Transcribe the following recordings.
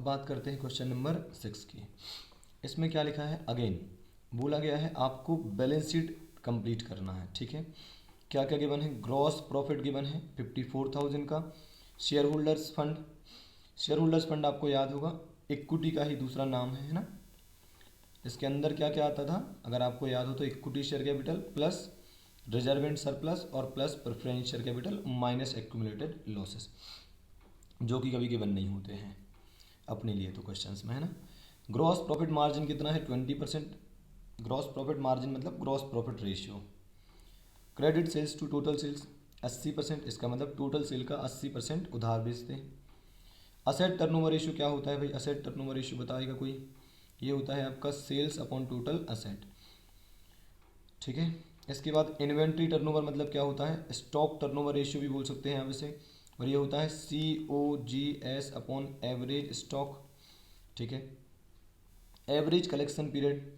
बात करते हैं क्वेश्चन नंबर 6 की। इसमें क्या लिखा है, अगेन बोला गया है आपको बैलेंस शीट कंप्लीट करना है। ठीक है, क्या क्या गिवन है, ग्रॉस प्रॉफिट गिवन है 54,000 का। Share holders fund, share holders fund आपको याद होगा इक्विटी का ही दूसरा नाम है ना। इसके अंदर क्या क्या आता था, अगर आपको याद हो तो equity share capital plus reserve and surplus और plus preference share capital minus accumulated losses, जो कि कभी गिवन नहीं होते हैं अपने लिए तो क्वेश्चंस में, है ना। ग्रॉस प्रॉफिट मार्जिन कितना है, 20%। ग्रॉस प्रॉफिट मार्जिन मतलब gross profit ratio. Credit sales to total sales 80%, इसका मतलब टोटल सेल का 80% उधार बेचते हैं। असेट टर्नओवर रेशियो क्या होता है भाई, असेट टर्नओवर रेशियो बताएगा कोई, ये होता है आपका सेल्स अपॉन टोटल असेट। ठीक है, इसके बाद इन्वेंट्री टर्नओवर मतलब क्या होता है, स्टॉक टर्नओवर रेशियो भी बोल सकते हैं आप इसे, और ये होता है COGS अपॉन एवरेज स्टॉक। ठीक है, average collection period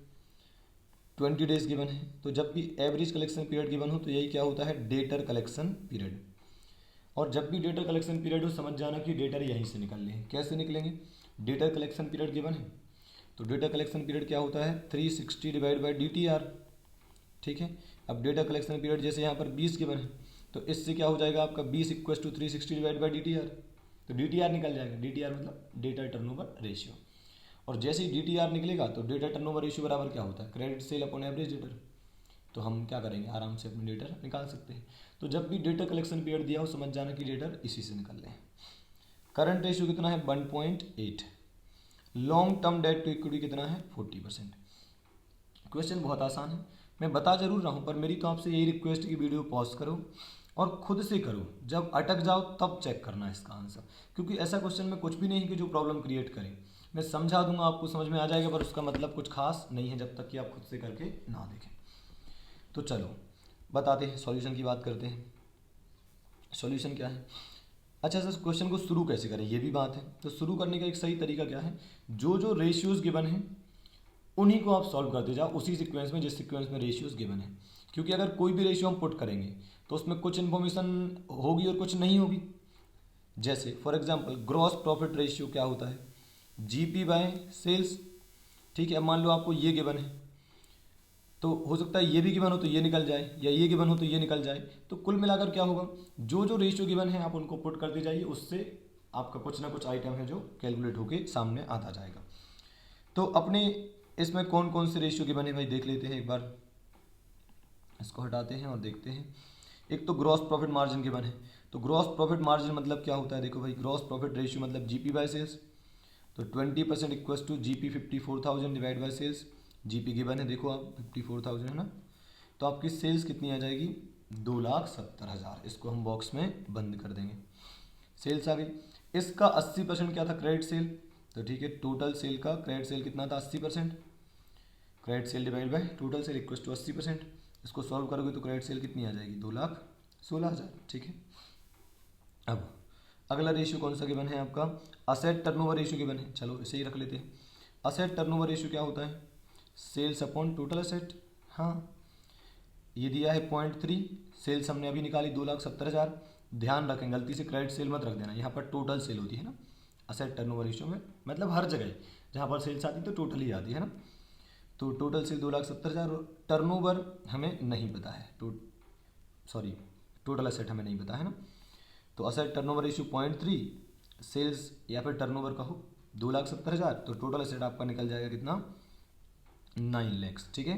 20 days given है, तो जब भी एवरेज कलेक्शन पीरियड गिवन हो तो यही क्या होता है, डेटर कलेक्शन पीरियड। और जब भी डेटर कलेक्शन पीरियड हो समझ जाना कि डेटर यहीं से निकल लें। कैसे निकलेंगे, डेटर कलेक्शन पीरियड गिवन है तो डेटर कलेक्शन पीरियड क्या होता है, 360 डिवाइड बाई DTR। ठीक है, अब डेटा कलेक्शन पीरियड जैसे यहाँ पर 20 गिवन है तो इससे क्या हो जाएगा आपका 20 equals to 360 divide by DTR, तो DTR निकल जाएगा। DTR मतलब डेटा टर्नओवर रेशियो, और जैसे ही DTR निकलेगा तो डेटा टर्नओवर रेशियो बराबर क्या होता है, credit sale upon average debtor. तो हम क्या करेंगे, आराम से अपने डेटर निकाल सकते हैं। तो जब भी डेटा कलेक्शन पीरियड दिया हो समझ जाना कि डेटर इसी से निकल लें। करंट रेशियो कितना है, 1.8। Long term debt to equity कितना है, 40%। क्वेश्चन बहुत आसान है, मैं बता जरूर रहा हूँ, पर मेरी तो आपसे यही रिक्वेस्ट की वीडियो पॉज करो और खुद से करो, जब अटक जाओ तब चेक करना इसका आंसर, क्योंकि ऐसा क्वेश्चन में कुछ भी नहीं है कि जो प्रॉब्लम क्रिएट करे। मैं समझा दूंगा, आपको समझ में आ जाएगा, पर उसका मतलब कुछ खास नहीं है जब तक कि आप खुद से करके ना देखें। तो चलो बताते हैं, सॉल्यूशन की बात करते हैं। सॉल्यूशन क्या है, अच्छा सर क्वेश्चन को शुरू कैसे करें ये भी बात है। तो शुरू करने का एक सही तरीका क्या है, जो जो रेशियोज गिवन है उन्हीं को आप सॉल्व करते जाओ उसी सीक्वेंस में जिस सीक्वेंस में रेशियोज गिवन है। क्योंकि अगर कोई भी रेशियो हम पुट करेंगे तो उसमें कुछ इन्फॉर्मेशन होगी और कुछ नहीं होगी। जैसे for example gross profit ratio क्या होता है, GP बाय सेल्स। ठीक है, अब मान लो आपको ये गिवन है तो हो सकता है ये भी गिवन हो तो ये निकल जाए, या ये गिवन हो तो ये निकल जाए। तो कुल मिलाकर क्या होगा, जो जो रेशियो गिवन है आप उनको पुट करते जाइए, उससे आपका कुछ ना कुछ आइटम है जो कैलकुलेट होके सामने आता जाएगा। तो अपने इसमें कौन कौन से रेशियो गिवन है भाई देख लेते हैं एक बार, इसको हटाते हैं और देखते हैं। एक तो ग्रॉस प्रॉफिट मार्जिन गिवन है, तो ग्रॉस प्रॉफिट मार्जिन मतलब क्या होता है, देखो भाई ग्रॉस प्रॉफिट रेशियो मतलब GP बाय सेल्स, तो 20% equals to GP 54,000 divide by sales. GP given है देखो आप 54,000 है ना, तो आपकी सेल्स कितनी आ जाएगी, 2,70,000। इसको हम बॉक्स में बंद कर देंगे, सेल्स आ गई। इसका 80% क्या था, क्रेडिट सेल, तो ठीक है टोटल सेल का क्रेडिट सेल कितना था, 80%। Credit sale divide by total sale equals to 80%। इसको सॉल्व करोगे तो क्रेडिट सेल कितनी आ जाएगी, 2,16,000। ठीक है, अब अगला रेशियो कौन सा गिवन है आपका, असेट टर्नओवर रेशियो गिवन है, चलो इसे ही रख लेते हैं। असेट टर्नओवर रेशियो क्या होता है, सेल्स अपॉन टोटल असेट। हाँ, ये दिया है 0.3, सेल्स हमने अभी निकाली 2,70,000। ध्यान रखें गलती से क्रेडिट सेल मत रख देना, यहाँ पर टोटल सेल होती है ना असेट टर्नओवर रेशियो में, मतलब हर जगह जहाँ पर सेल्स आती है तो टोटल ही आती है ना। तो टोटल सेल 2,70,000, टर्नओवर हमें नहीं पता है, सॉरी टोटल असेट हमें नहीं पता है ना। तो असेट टर्नओवर रेशियो 0.3, सेल्स या फिर टर्नओवर कहो 2,70,000, तो टोटल असेट आपका निकल जाएगा कितना, 9 लाख। ठीक है,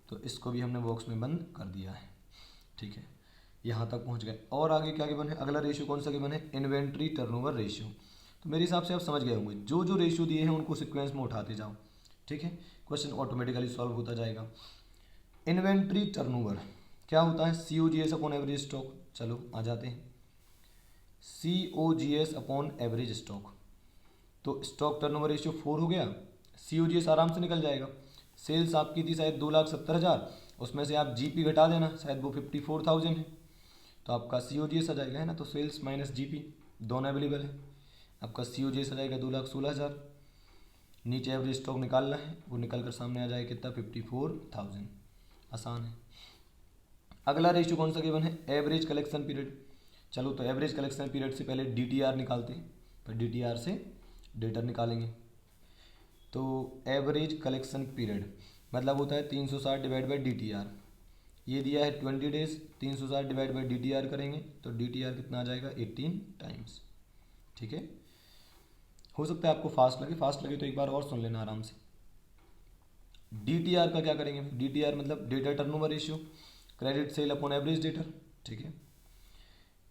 तो इसको भी हमने बॉक्स में बंद कर दिया है। ठीक है, यहाँ तक पहुँच गए। और आगे क्या गिवन है, अगला रेशियो कौन सा गिवन है, इन्वेंट्री टर्नओवर रेशियो। तो मेरे हिसाब से आप समझ गए होंगे, जो जो रेशियो दिए हैं उनको सिक्वेंस में उठाते जाओ। ठीक है, क्वेश्चन ऑटोमेटिकली सॉल्व होता जाएगा। इन्वेंट्री टर्नओवर क्या होता है, COGS अपॉन एवरेज स्टॉक। चलो आ जाते हैं, COGS अपॉन एवरेज स्टॉक, तो स्टॉक टर्नओवर रेशियो 4 हो गया, COGS आराम से निकल जाएगा। सेल्स आपकी थी शायद 2,70,000, उसमें से आप GP घटा देना, शायद वो 54,000 है, तो आपका COGS आ जाएगा, है ना। तो सेल्स माइनस GP दोनों अवेलेबल है, आपका COGS आ जाएगा 2,16,000। नीचे एवरेज स्टॉक निकालना है, वो निकल कर सामने आ जाएगा कितना, 54,000। आसान है। अगला रेशियो कौन सा गिवन है, एवरेज कलेक्शन पीरियड। चलो तो एवरेज कलेक्शन पीरियड से पहले DTR निकालते हैं, पर DTR से डेटर निकालेंगे। तो एवरेज कलेक्शन पीरियड मतलब होता है 360 डिवाइड बाई DTR। ये दिया है 20 डेज, 360 डिवाइड बाई DTR करेंगे तो DTR कितना आ जाएगा 18 टाइम्स। ठीक है, हो सकता है आपको फास्ट लगे तो एक बार और सुन लेना आराम से। DTR का क्या करेंगे, DTR मतलब data turnover ratio, credit sale upon average debtor. ठीक है,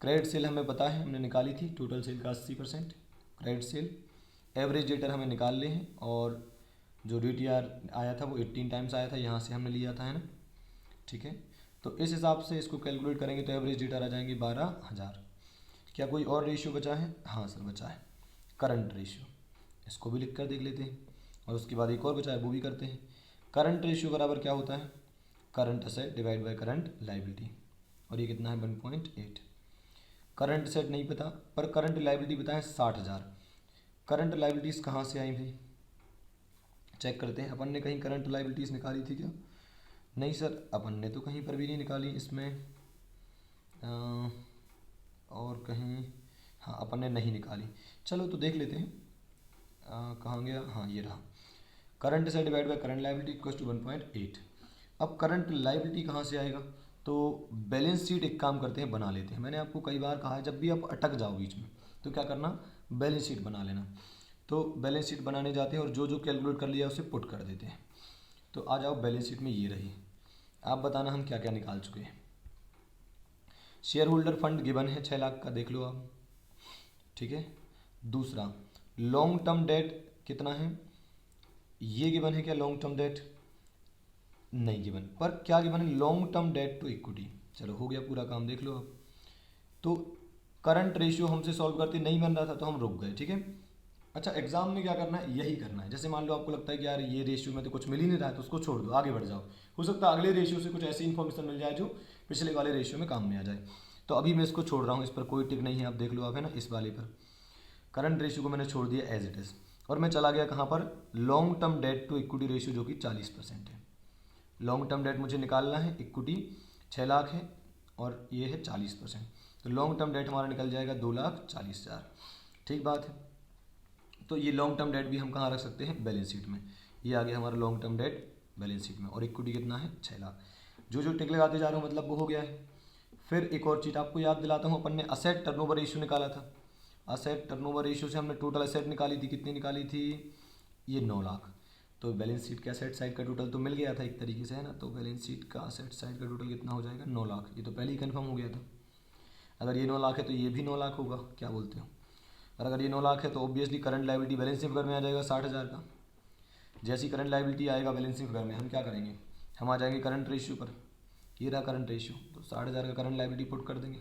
क्रेडिट सेल हमें पता है, हमने निकाली थी टोटल सेल का 80% क्रेडिट सेल। एवरेज डेटर हमें निकाल ले हैं और जो DTR आया था वो 18 टाइम्स आया था, यहाँ से हमने लिया था, है ना। ठीक है, तो इस हिसाब से इसको कैलकुलेट करेंगे तो एवरेज डेटर आ जाएंगे 12,000। क्या कोई और रेशियो बचा है? हाँ सर बचा है, करंट रेशियो। इसको भी लिख कर देख लेते हैं और उसके बाद एक और बचा है वो भी करते हैं। करंट रेशियो बराबर क्या होता है, current asset divide by current liability, और ये कितना है 1.8। करंट असेट नहीं पता पर करंट लाइबिलिटी पता है 60,000। करंट लाइबिलिटीज़ कहाँ से आई भाई, चेक करते हैं। अपन ने कहीं करंट लाइबिलिटीज़ निकाली थी क्या? नहीं सर, अपन ने तो कहीं पर भी नहीं निकाली इसमें, और कहीं, हाँ अपन ने नहीं निकाली। चलो तो देख लेते हैं कहाँ गया, हाँ ये रहा, current asset divide by current liability equals to 1.8। अब करंट लाइबिलिटी कहाँ से आएगा, तो बैलेंस शीट एक काम करते हैं बना लेते हैं। मैंने आपको कई बार कहा है जब भी आप अटक जाओ बीच में तो क्या करना, बैलेंस शीट बना लेना। तो बैलेंस शीट बनाने जाते हैं और जो जो कैलकुलेट कर लिया उसे पुट कर देते हैं। तो आ जाओ बैलेंस शीट में, ये रही। आप बताना हम क्या क्या निकाल चुके हैं। शेयर होल्डर फंड गिवन है 6 लाख का, देख लो आप। ठीक है, दूसरा लॉन्ग टर्म डेट कितना है, ये गिवन है क्या लॉन्ग टर्म डेट, नहीं गिवन, पर क्या गिवन है long term debt to equity. चलो हो गया पूरा काम, देख लो आप। तो करंट रेशियो हमसे सॉल्व करते नहीं बन रहा था तो हम रुक गए। ठीक है, अच्छा एग्जाम में क्या करना है, यही करना है। जैसे मान लो आपको लगता है कि यार ये रेशियो में तो कुछ मिल ही नहीं रहा है तो उसको छोड़ दो, आगे बढ़ जाओ। हो सकता है अगले रेशियो से कुछ ऐसी इन्फॉर्मेशन मिल जाए जो पिछले वाले रेशियो में काम में आ जाए। तो अभी मैं इसको छोड़ रहा हूँ, इस पर कोई टिक नहीं है, आप देख लो आप, है ना। इस वाले पर करंट रेशियो को मैंने छोड़ दिया एज इट इज़ और मैं चला गया कहाँ पर, long term debt to equity ratio जो कि 40% है। लॉन्ग टर्म डेट मुझे निकालना है, इक्विटी 6 लाख है और ये है 40%, तो लॉन्ग टर्म डेट हमारा निकल जाएगा 2,40,000। ठीक बात है, तो ये लॉन्ग टर्म डेट भी हम कहाँ रख सकते हैं, बैलेंस शीट में। ये आ गया हमारा long term date balance sheet में, और इक्विटी कितना है 6 लाख। जो जो टिक लगाते जा रहे हो मतलब वो हो गया है। फिर एक और चीज़ आपको याद दिलाता हूँ, अपन ने असेट टर्नओवर रेशियो निकाला था। असेट टर्नओवर रेशियो से हमने टोटल असेट निकाली थी, कितनी निकाली थी, ये 9 लाख। तो बैलेंस शीट के असेट साइड का टोटल तो मिल गया था एक तरीके से, है ना। तो बैलेंस शीट का असेट साइड का टोटल कितना हो जाएगा, 9 लाख। ये तो पहले ही कन्फर्म हो गया था। अगर ये 9 लाख है तो ये भी 9 लाख होगा, क्या बोलते हो। और अगर ये 9 लाख है तो obviously current liability balancing figure में आ जाएगा 60,000 का। जैसी करंट लाइबिलिटी आएगा बैलेंसिंग फिगर में हम क्या करेंगे, हम आ जाएंगे करंट रेशियो पर। ये रहा करंट रेशियो, तो 60,000 का करंट लाइबिलिटी पुट कर देंगे।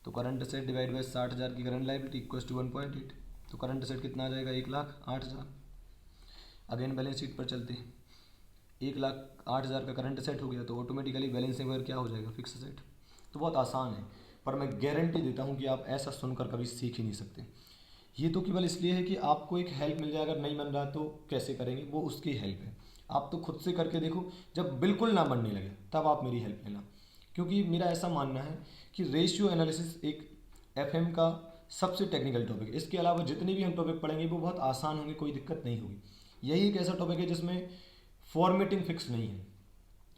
तो करंट असेट डिवाइड बाई 60,000 की करंट लाइबिलिटी इक्वल्स टू 1.8। तो करंट असेट कितना आ जाएगा, 1,08,000। अगेन बैलेंस शीट पर चलते हैं, 1,08,000 का करंट असेट हो गया तो ऑटोमेटिकली बैलेंसिंग फिगर क्या हो जाएगा, फिक्स असेट। तो बहुत आसान है, पर मैं गारंटी देता हूँ कि आप ऐसा सुनकर कभी सीख ही नहीं सकते। ये तो केवल इसलिए है कि आपको एक हेल्प मिल जाए, अगर नहीं बन रहा तो कैसे करेंगे, वो उसकी हेल्प है। आप तो खुद से करके देखो, जब बिल्कुल ना बनने लगे तब आप मेरी हेल्प लेना। क्योंकि मेरा ऐसा मानना है कि रेशियो एनालिसिस एक एफएम का सबसे टेक्निकल टॉपिक है। इसके अलावा जितने भी हम टॉपिक पढ़ेंगे वो बहुत आसान होंगे, कोई दिक्कत नहीं होगी। यही एक ऐसा टॉपिक है जिसमें फॉर्मेटिंग फिक्स नहीं है,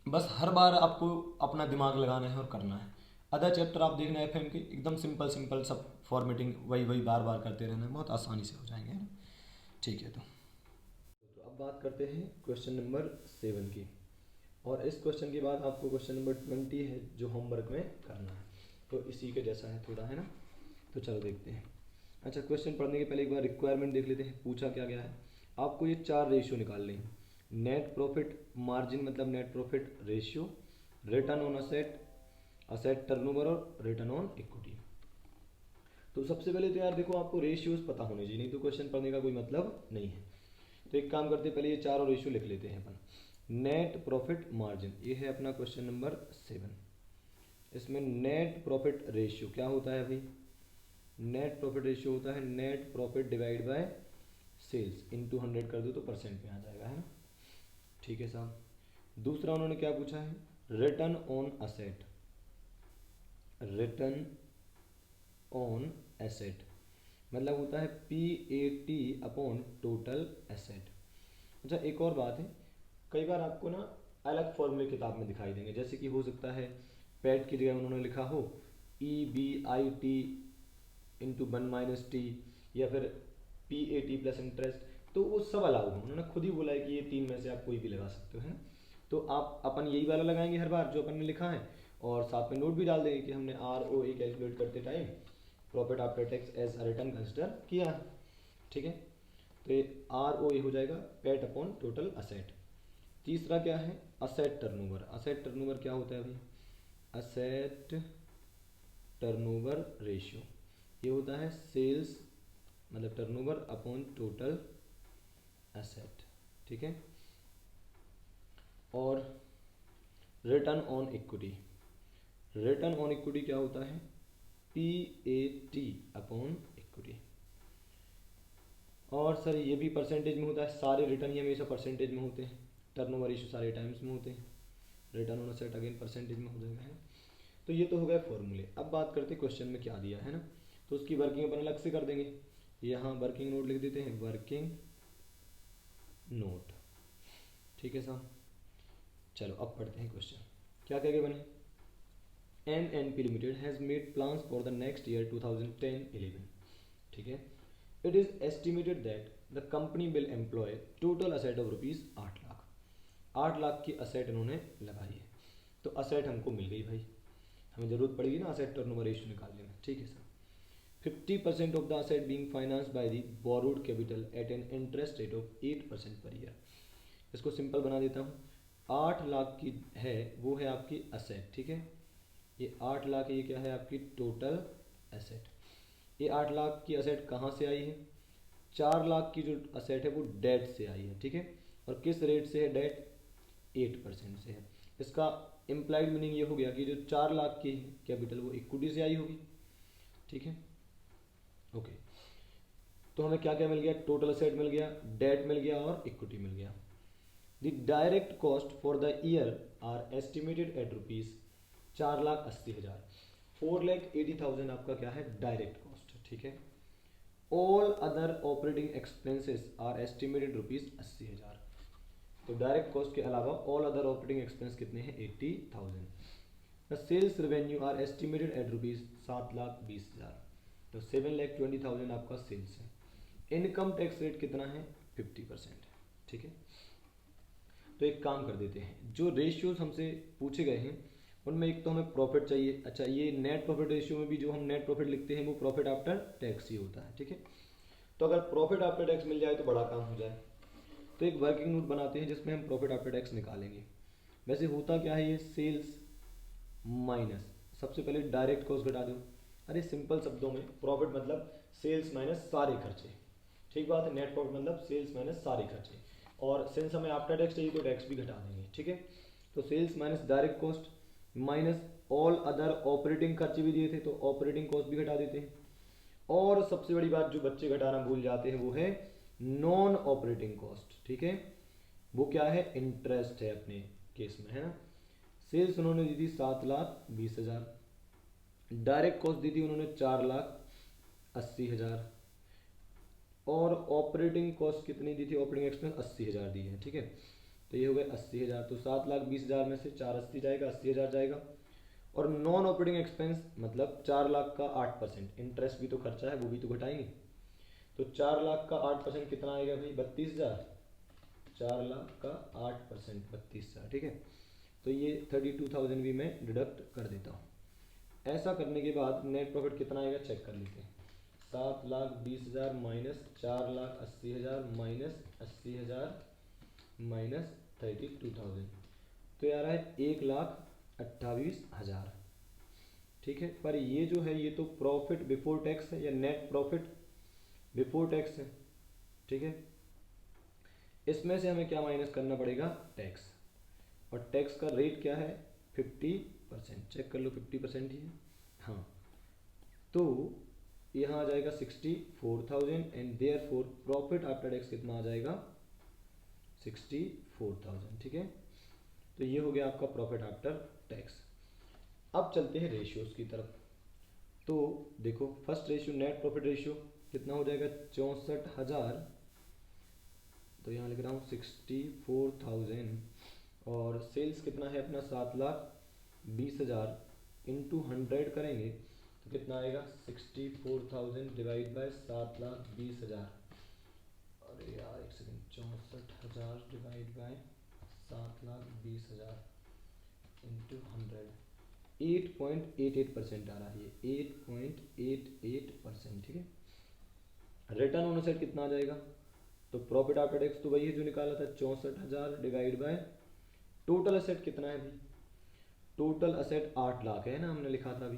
बस हर बार आपको अपना दिमाग लगाना है और करना है। अदर चैप्टर आप देखना है एफएम के, एकदम सिंपल सिंपल सब फॉर्मेटिंग वही वही बार बार करते रहना है, बहुत आसानी से हो जाएंगे, है ना। ठीक है, तो अब बात करते हैं क्वेश्चन नंबर 7 की। और इस क्वेश्चन के बाद आपको क्वेश्चन नंबर 20 है जो होमवर्क में करना है, तो इसी के जैसा है थोड़ा, है ना। तो चलो देखते हैं। अच्छा, क्वेश्चन पढ़ने के पहले एक बार रिक्वायरमेंट देख लेते हैं, पूछा क्या गया है। आपको ये 4 रेशियो निकालने हैं, नेट प्रॉफिट मार्जिन मतलब net profit ratio, return on asset, asset turnover और रिटर्न ऑन इक्विटी। तो सबसे पहले तो यार देखो, आपको रेशियोज पता होने चाहिए, नहीं तो क्वेश्चन पढ़ने का कोई मतलब नहीं है। तो एक काम करते हैं, पहले ये चारों रेशियो लिख लेते हैं अपन। नेट प्रॉफिट मार्जिन, ये है अपना क्वेश्चन नंबर 7। इसमें नेट प्रॉफिट रेशियो क्या होता है भाई, नेट प्रॉफिट रेशियो होता है net profit divide by sales into 100 कर दो तो परसेंट में आ जाएगा, है ना। ठीक है साहब। दूसरा उन्होंने क्या पूछा है, return on asset, return on asset मतलब होता है PAT अपॉन टोटल एसेट। अच्छा एक और बात है, कई बार आपको ना अलग फॉर्मूले किताब में दिखाई देंगे, जैसे कि हो सकता है पैट की जगह उन्होंने लिखा हो EBIT इंटू 1 - T, या फिर PAT प्लस इंटरेस्ट, तो वो सब अलाउ हो। उन्होंने खुद ही बोला है कि ये तीन में से आप कोई भी लगा सकते हो, है ना। तो आप अपन यही वाला लगाएंगे हर बार जो अपन ने लिखा है, और साथ में नोट भी डाल देंगे कि हमने ROA कैलकुलेट करते time profit after tax as a return consider किया है, ठीक है। तो ये ROA हो जाएगा पैट अपॉन टोटल असेट। तीसरा क्या है, असेट टर्नओवर। असेट टर्नओवर क्या होता है भाई, असेट टर्नओवर रेशियो, ये होता है सेल्स मतलब टर्नओवर अपॉन टोटल एसेट, ठीक है। और return on equity, return on equity क्या होता है, PAT अपॉन इक्विटी। और सर ये भी परसेंटेज में होता है, सारे रिटर्न ही हमेशा परसेंटेज में होते हैं, टर्नओवर रेशियो सारे टाइम्स में होते हैं, return on asset again percentage में हो जाएगा, है। तो ये तो हो गया फॉर्मूले। अब बात करते हैं क्वेश्चन में क्या दिया है ना, तो उसकी वर्किंग अपन अलग से कर देंगे। यहाँ वर्किंग नोट लिख देते हैं, वर्किंग नोट, ठीक है साहब। चलो अब पढ़ते हैं क्वेश्चन, क्या क्या बने। NNP limited has made plans for the next year 2010-11, ठीक है। It is estimated that the company will employ total asset of ₹8 lakh. 8 lakh की असेट इन्होंने लगाई है, तो असेट हमको मिल गई भाई, हमें ज़रूरत पड़ेगी ना असेट टर्नओवर रेशियो निकालने में, ठीक है sir. 50% of the asset being financed by the borrowed capital eight an interest rate of 8% per year. इसको सिंपल बना देता हूँ, 8 लाख की है वो है आपकी असेट, ठीक है। ये 8 लाख ये क्या है आपकी टोटल एसेट। ये 8 लाख की असेट कहाँ से आई है, 4 लाख की जो असेट है वो डेट से आई है, ठीक है। और किस रेट से है डेट, 8% से है। इसका इम्प्लाइड मीनिंग ये हो गया कि जो 4 लाख की कैपिटल वो इक्विटी से आई होगी, ठीक है। ओके, तो हमें क्या क्या मिल गया, टोटल असेट मिल गया, डेट मिल गया और इक्विटी मिल गया। The direct cost for the year are estimated at ₹4,80,000। 4,80,000 आपका क्या है डायरेक्ट कॉस्ट, ठीक है। All other operating expenses are estimated ₹80,000। तो डायरेक्ट कॉस्ट के अलावा ऑल अदर ऑपरेटिंग एक्सपेंस कितने हैं, 80,000। The sales revenue are estimated at ₹7,20,000। तो 7,20,000 आपका सेल्स है। इनकम टैक्स रेट कितना है, 50%, ठीक है। तो एक काम कर देते हैं, जो रेशियोज हमसे पूछे गए हैं उनमें एक तो हमें प्रॉफिट चाहिए। अच्छा ये नेट प्रॉफिट रेशियो में भी जो हम नेट प्रॉफिट लिखते हैं वो प्रॉफिट आफ्टर टैक्स ही होता है, ठीक है। तो अगर प्रॉफिट आफ्टर टैक्स मिल जाए तो बड़ा काम हो जाए। तो एक वर्किंग नोट बनाते हैं जिसमें हम प्रॉफिट आफ्टर टैक्स निकालेंगे। वैसे होता क्या है, ये सेल्स माइनस, सबसे पहले डायरेक्ट कॉस्ट घटा दो। अरे सिंपल शब्दों में प्रॉफिट मतलब सेल्स माइनस सारे खर्चे, ठीक बात है। नेट प्रॉफिट मतलब सेल्स माइनस सारे खर्चे, और सिंस हमें आफ्टर टैक्स चाहिए तो टैक्स भी घटा देंगे, ठीक है। तो sales minus direct cost minus all other operating खर्चे भी दिए थे तो ऑपरेटिंग कॉस्ट भी घटा देते हैं। और सबसे बड़ी बात जो बच्चे घटाना भूल जाते हैं वो है नॉन ऑपरेटिंग कॉस्ट, ठीक है। वो क्या है, इंटरेस्ट है अपने केस में, है ना। सेल्स उन्होंने दी थी 7,20,000, डायरेक्ट कॉस्ट दी थी उन्होंने 4,80,000, और ऑपरेटिंग कॉस्ट कितनी दी थी, ऑपरेटिंग एक्सपेंस 80,000 दी है, ठीक है। तो ये हो गए 80,000, तो 7,20,000 में से 480 जाएगा, 80,000 जाएगा। और नॉन ऑपरेटिंग एक्सपेंस मतलब 4 लाख का 8%, इंटरेस्ट भी तो खर्चा है वो भी तो घटाएंगे। तो 4 लाख का 8% कितना आएगा भाई, 32,000। 4 लाख का 8% 32,000, ठीक है। तो ये 32,000 भी मैं डिडक्ट कर देता हूँ। ऐसा करने के बाद नेट प्रॉफिट कितना आएगा चेक कर लेते हैं। 7,20,000 माइनस 4,80,000 माइनस 80,000 माइनस 32,000, तो यार है 1,28,000, ठीक है। पर ये जो है ये तो प्रॉफिट बिफोर टैक्स है या नेट प्रॉफिट बिफोर टैक्स है, ठीक है। इसमें से हमें क्या माइनस करना पड़ेगा, टैक्स। और टैक्स का रेट क्या है, 50%, चेक कर लो 50% ही है, हाँ। तो यहाँ आ जाएगा 64,000 and therefore profit after tax कितना आ जाएगा, 64,000, ठीक है। तो ये हो गया आपका प्रॉफिट आफ्टर टैक्स। अब चलते हैं रेशियोज की तरफ। तो देखो first ratio net profit ratio, कितना हो जाएगा 64,000, तो यहाँ लिख रहा हूँ 64,000, और सेल्स कितना है अपना 7,20,000 इंटू 100 करेंगे तो कितना आएगा 64,000 डिवाइड बाय 7,20,000, अरे यार एक सेकंड, 64,000 डिवाइड बाय 7,20,000 इंटू 100, 8.88% आ रहा है, ये 8.88%, ठीक है। रिटर्न ऑन एसेट कितना आ जाएगा, तो प्रॉफिट आफ्टर टैक्स तो वही है जो निकाला था 64,000 डिवाइड बाय टोटल एसेट कितना है अभी, टोटल एसेट 8 लाख है ना, हमने लिखा था अभी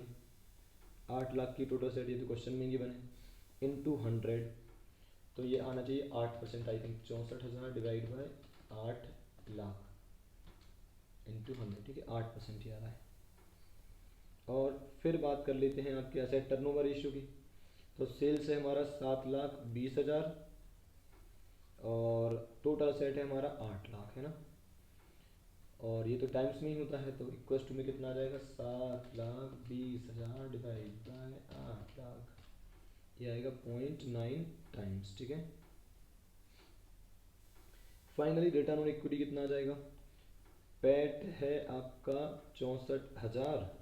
8 लाख की टोटल एसेट, ये तो क्वेश्चन में ही बने, इनटू 100, तो ये आना चाहिए 8% I think, 64,000 divide by 8 lakh into 100, ठीक है 8% ही आ रहा है। और फिर बात कर लेते हैं आपके एसेट टर्नओवर रेशियो की, तो सेल्स है हमारा 7,20,000 और टोटल एसेट है हमारा 8 लाख, है ना, और ये तो टाइम्स में ही होता है, तो इक्वल टू में कितना आ जाएगा 7,20,000 डिवाइड बाय 8 लाख, ये आएगा 0.9 टाइम्स, ठीक है। फाइनली रिटर्न ऑन इक्विटी कितना आ जाएगा, पैट है आपका 64,000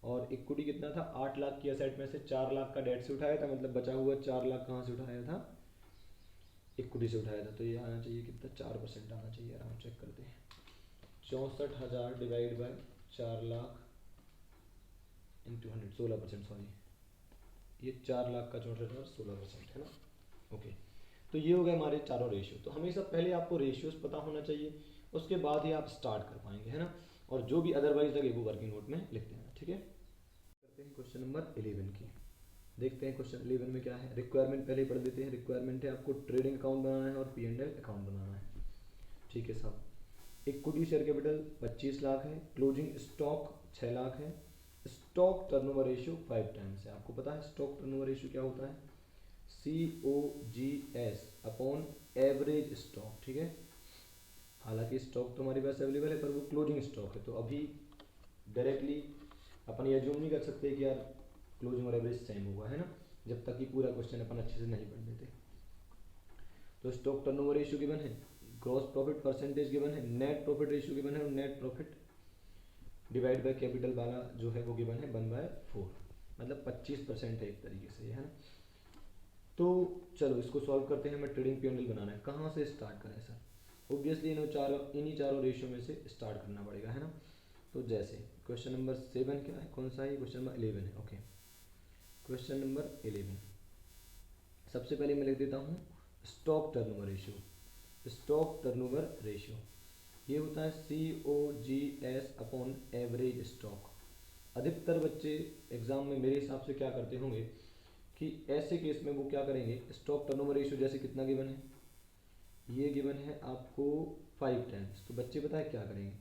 और इक्विटी कितना था 8 लाख की एसेट में से 4 लाख का डेट से उठाया था, मतलब बचा हुआ 4 लाख कहाँ से उठाया था, इक्विटी से उठाया था, तो ये आना चाहिए कितना 4% आना चाहिए, आराम चेक करते हैं, 64,000 divide by 4 lakh into 100, 16%, sorry ये 4 लाख का 64,000 16% है ना, ओके। तो ये हो गए हमारे चारों रेशियो, तो हमेशा पहले आपको रेशियोज पता होना चाहिए, उसके बाद ही आप स्टार्ट कर पाएंगे, है ना, और जो भी अदरवाइज लगे वो वर्किंग नोट में लिख देना, ठीक है। करते हैं क्वेश्चन नंबर 11 की, देखते हैं क्वेश्चन 11 में क्या है। रिक्वायरमेंट पहले पढ़ देते हैं, रिक्वायरमेंट है आपको ट्रेडिंग अकाउंट बनाना है और P&L अकाउंट बनाना है, ठीक है साहब। इक्विटी शेयर कैपिटल 25 लाख है, क्लोजिंग स्टॉक 6 लाख है, स्टॉक टर्नओवर रेशियो 5 टाइम्स है। आपको पता है स्टॉक टर्नओवर रेशियो क्या होता है, COGS अपॉन एवरेज स्टॉक, ठीक है। हालांकि स्टॉक तो हमारे पास अवेलेबल है पर वो क्लोजिंग स्टॉक है, तो अभी डायरेक्टली अपन ये अज्यूम नहीं कर सकते कि यार क्लोजिंग और एवरेज सेम होगा, है ना, जब तक कि पूरा क्वेश्चन अपन अच्छे से नहीं पढ़ लेते। तो स्टॉक टर्नओवर रेशियो गिवन है, ग्रॉस प्रॉफिट परसेंटेज गिवन है, नेट प्रॉफिट रेशियो गिवन है, और net profit divide by capital वाला जो है वो गिवन है 1/4, मतलब 25% है एक तरीके से, है ना। तो चलो इसको सॉल्व करते हैं, हमें ट्रेडिंग P&L बनाना है, कहाँ से स्टार्ट करें सर, ऑब्वियसली इन्हीं चारों रेशियो में से स्टार्ट करना पड़ेगा, है ना। तो जैसे क्वेश्चन नंबर 7 क्या है, कौन सा है, क्वेश्चन नंबर 11 है, ओके। क्वेश्चन नंबर 11 सबसे पहले मैं लिख देता हूँ stock turnover ratio. Stock turnover ratio ये होता है COGS अपॉन एवरेज स्टॉक। अधिकतर बच्चे एग्जाम में मेरे हिसाब से क्या करते होंगे कि ऐसे केस में वो क्या करेंगे, स्टॉक टर्नओवर रेशियो जैसे कितना गिवन है, ये गिवन है आपको 5 टाइम्स, तो बच्चे पता है क्या करेंगे,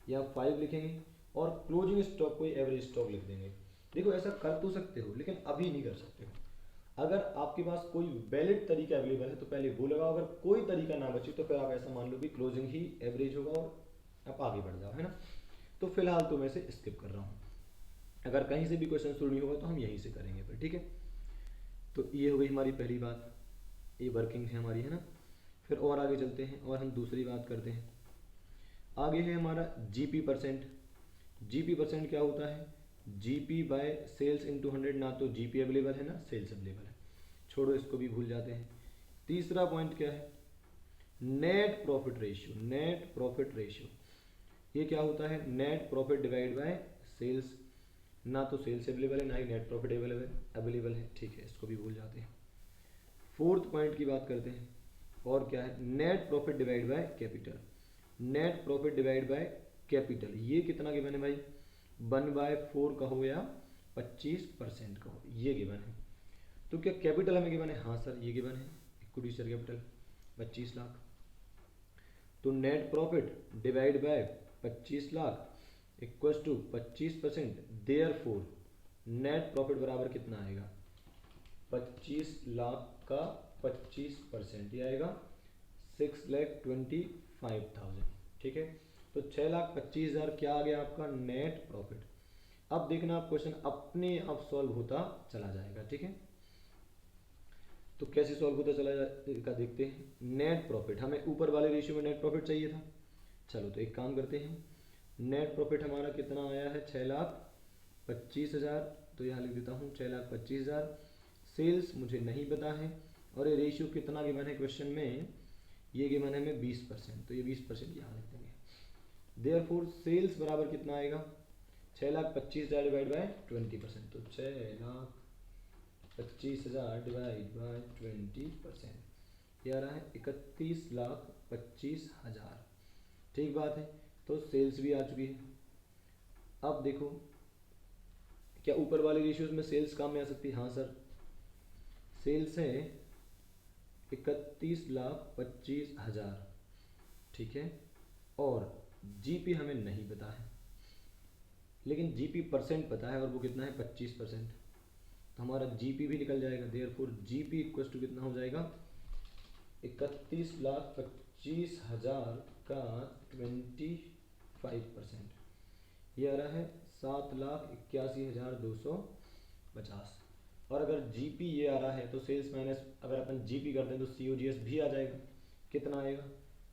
या 5 लिखेंगे और क्लोजिंग स्टॉक को एवरेज स्टॉक लिख देंगे। देखो ऐसा कर तो सकते हो लेकिन अभी नहीं कर सकते हो, अगर आपके पास कोई वैलिड तरीका अवेलेबल है तो पहले वो लगाओ, अगर कोई तरीका ना बचे तो फिर आप ऐसा मान लो कि क्लोजिंग ही एवरेज होगा और आप आगे बढ़ जाओ, है ना। तो फिलहाल तो मैं इसे स्किप कर रहा हूँ, अगर कहीं से भी क्वेश्चन शुरू नहीं होगा तो हम यहीं से करेंगे फिर, ठीक है। तो ये हो गई हमारी पहली बात, ये वर्किंग है हमारी, है ना। फिर और आगे चलते हैं और हम दूसरी बात करते हैं। आगे है हमारा GP परसेंट। GP परसेंट क्या होता है, GP बाय सेल्स इंटू 100, ना तो GP अवेलेबल है ना सेल्स अवेलेबल है, छोड़ो इसको भी भूल जाते हैं। तीसरा पॉइंट क्या है, net profit ratio. Net profit ratio ये क्या होता है, net profit divide by sales, ना तो सेल्स अवेलेबल है ना ही नेट प्रॉफिट अवेलेबल है, ठीक है, इसको भी भूल जाते हैं। फोर्थ पॉइंट की बात करते हैं, और क्या है, net profit divide by capital. Net profit divide by capital ये कितना गिवन है भाई, 1/4 कहो या 25% कहो, ये गिवन है। तो क्या कैपिटल हमें गिवन है, हाँ सर ये गिवन है, इक्विटी शेयर कैपिटल 25 लाख। तो net profit divide by 25 lakh equals to 25%, therefore net profit बराबर कितना आएगा, 25 लाख का 25% ये आएगा 6,25,000, ठीक है। तो 6,25,000 क्या आ गया आपका नेट प्रॉफिट। अब देखना आप क्वेश्चन अपने आप सॉल्व होता चला जाएगा, ठीक है। तो कैसे सॉल्व होता चला जाएगा देखते हैं। नेट प्रॉफिट, हमें ऊपर वाले रेशियो में नेट प्रॉफिट चाहिए था। चलो तो एक काम करते हैं, नेट प्रॉफिट हमारा कितना आया है 6,25,000, तो यहाँ लिख देता हूँ 6,25,000। सेल्स मुझे नहीं पता है, और ये रेशियो कितना गिवन है क्वेश्चन में, ये गिवन है में 20%, तो ये 20% यहाँ लिख देंगे। देयरफॉर सेल्स बराबर कितना आएगा 6,25,000 डिवाइड बाय 20%, तो 6,25,000 डिवाइड बाय 20%, ये आ रहा है 31,25,000। ठीक बात है, तो सेल्स भी आ चुकी है। अब देखो क्या ऊपर वाले रेशियोज में सेल्स काम में आ सकती है? हाँ सर, सेल्स है 31,25,000, ठीक है, और जीपी हमें नहीं पता है, लेकिन जीपी परसेंट पता है, और वो कितना है 25%, तो हमारा जीपी भी निकल जाएगा। देयरफॉर जीपी इक्वल टू कितना हो जाएगा 31,25,000 का 25%, ये आ रहा है 7,81,250। और अगर जीपी ये आ रहा है तो सेल्स माइनस अगर अपन जीपी करते हैं तो सीओजीएस भी आ जाएगा। कितना आएगा,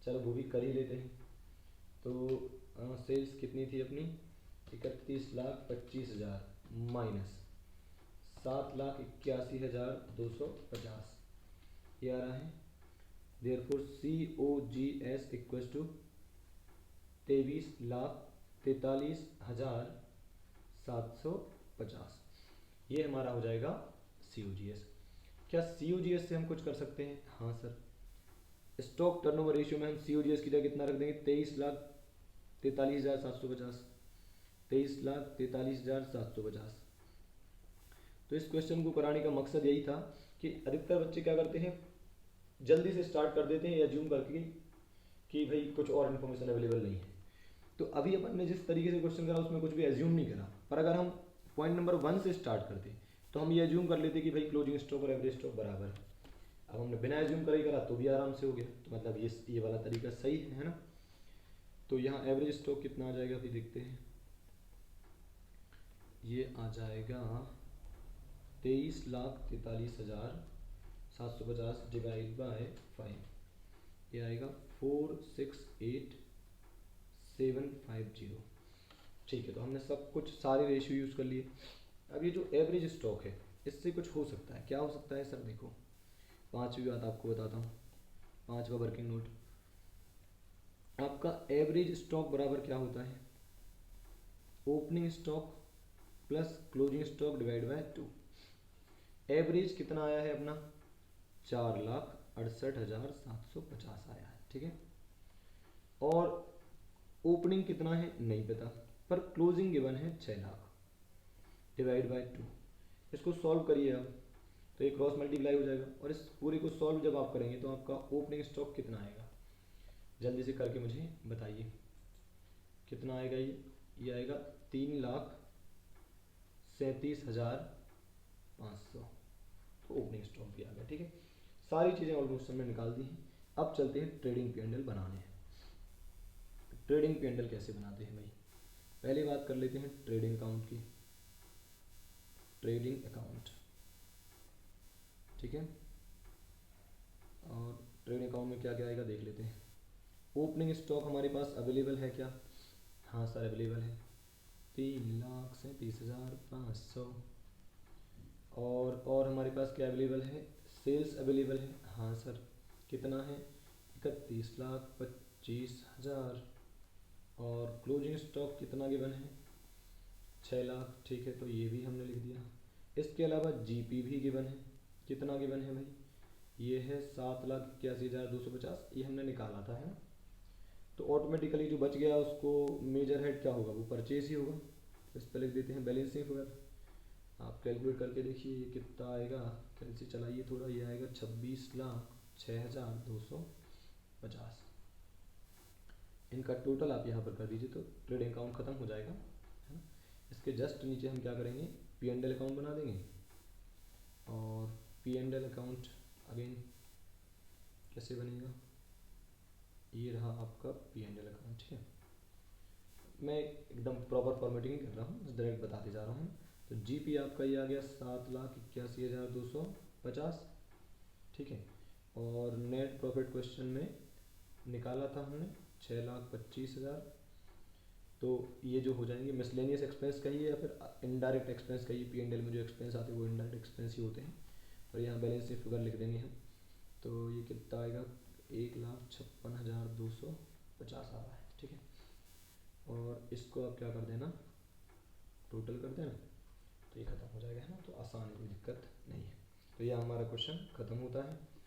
चलो वो भी कर ही लेते हैं। तो सेल्स कितनी थी अपनी 31,25,000 माइनस 7,81,250, ये आ रहा है। देयरफॉर COGS इक्वल टू 23,43,750, ये हमारा हो जाएगा COGS। क्या COGS से हम कुछ कर सकते हैं? हाँ सर, स्टॉक टर्नओवर रेशियो में हम COGS की जगह कितना रख देंगे 23,43,750, 23,43,750। तो इस क्वेश्चन को कराने का मकसद यही था कि अधिकतर बच्चे क्या करते हैं, जल्दी से स्टार्ट कर देते हैं या ज्यूम करके कि भाई कुछ और इन्फॉर्मेशन अवेलेबल नहीं है। तो अभी अपन ने जिस तरीके से क्वेश्चन करा उसमें कुछ भी एज्यूम नहीं करा, पर अगर हम पॉइंट नंबर 1 से स्टार्ट करते तो हम ये एज्यूम कर लेते कि भाई क्लोजिंग स्टॉक और एवरेज स्टॉक बराबर है। अब हमने बिना एज्यूम करे करा तो भी आराम से हो गया, तो मतलब ये वाला तरीका सही है ना। तो यहाँ एवरेज स्टॉक कितना आ जाएगा अभी देखते हैं, ये आ जाएगा 23,43,750 डिवाइड बाय 5, ये आएगा 468,750। ठीक है, तो हमने सब कुछ सारे रेशियो यूज़ कर लिए। अब ये जो एवरेज स्टॉक है इससे कुछ हो सकता है, क्या हो सकता है सर? देखो 5वीं बात आपको बताता हूँ, 5वां वर्किंग नोट, आपका एवरेज स्टॉक बराबर क्या होता है opening stock plus closing stock divide by 2। Average कितना आया है अपना 4,68,750 आया है, ठीक है, और ओपनिंग कितना है नहीं पता, पर क्लोजिंग गिवन है 6 लाख डिवाइड बाय 2। इसको सॉल्व करिए आप, तो ये क्रॉस मल्टीप्लाई हो जाएगा, और इस पूरे को सॉल्व जब आप करेंगे तो आपका ओपनिंग स्टॉक कितना आएगा, जल्दी से करके मुझे बताइए कितना आएगा। ये आएगा 3,37,500, तो ओपनिंग स्टॉक भी आ गया। ठीक है, सारी चीज़ें ऑलमोस्ट हमने निकाल दी हैं। अब चलते हैं ट्रेडिंग P&L बनाने। ट्रेडिंग P&L कैसे बनाते हैं भाई, पहली बात कर लेते हैं ट्रेडिंग अकाउंट की। ट्रेडिंग अकाउंट, ठीक है, और ट्रेडिंग अकाउंट में क्या क्या आएगा देख लेते हैं। ओपनिंग स्टॉक हमारे पास अवेलेबल है क्या? हाँ सर अवेलेबल है, 3,37,500। और हमारे पास क्या अवेलेबल है, सेल्स अवेलेबल है। हाँ सर, कितना है 31,25,000। और क्लोजिंग स्टॉक कितना गिवन है 6 लाख, ठीक है, तो ये भी हमने लिख दिया। इसके अलावा जीपी भी गिवन है, कितना गिवन है भाई, ये है 7,81,250, ये हमने निकाला था, है ना। तो ऑटोमेटिकली जो बच गया उसको मेजर हेड क्या होगा, वो परचेज ही होगा। इस पर लिख देते हैं बैलेंसिंग फिगर। आप कैलकुलेट करके देखिए ये कितना आएगा, कैसे चलाइए थोड़ा, ये आएगा 26,06,250। इनका टोटल आप यहाँ पर कर दीजिए तो ट्रेडिंग अकाउंट ख़त्म हो जाएगा, है ना। इसके जस्ट नीचे हम क्या करेंगे, P&L अकाउंट बना देंगे। और P&L अकाउंट अगेन कैसे बनेगा, ये रहा आपका P&L अकाउंट, ठीक है। मैं एकदम प्रॉपर फॉर्मेटिंग नहीं कर रहा हूँ, डायरेक्ट बताते जा रहा हूँ। तो जीपी आपका ये आ गया 7,81,250, ठीक है। और नेट प्रॉफिट क्वेश्चन में निकाला था हमने 6,25,000। तो ये जो हो जाएंगे मिसलेनियस एक्सपेंस कहिए या फिर इनडायरेक्ट एक्सपेंस कहिए, P&L में जो एक्सपेंस आते हैं वो इनडायरेक्ट एक्सपेंस ही होते हैं। और यहाँ बैलेंस शीट फिगर लिख देंगे हम। तो ये कितना आएगा, 1,56,250 आ रहा है, ठीक है। और इसको आप क्या कर देना, टोटल कर देना, तो ये ख़त्म हो जाएगा, है ना। तो आसान है, कोई दिक्कत नहीं है। तो ये हमारा क्वेश्चन ख़त्म होता है।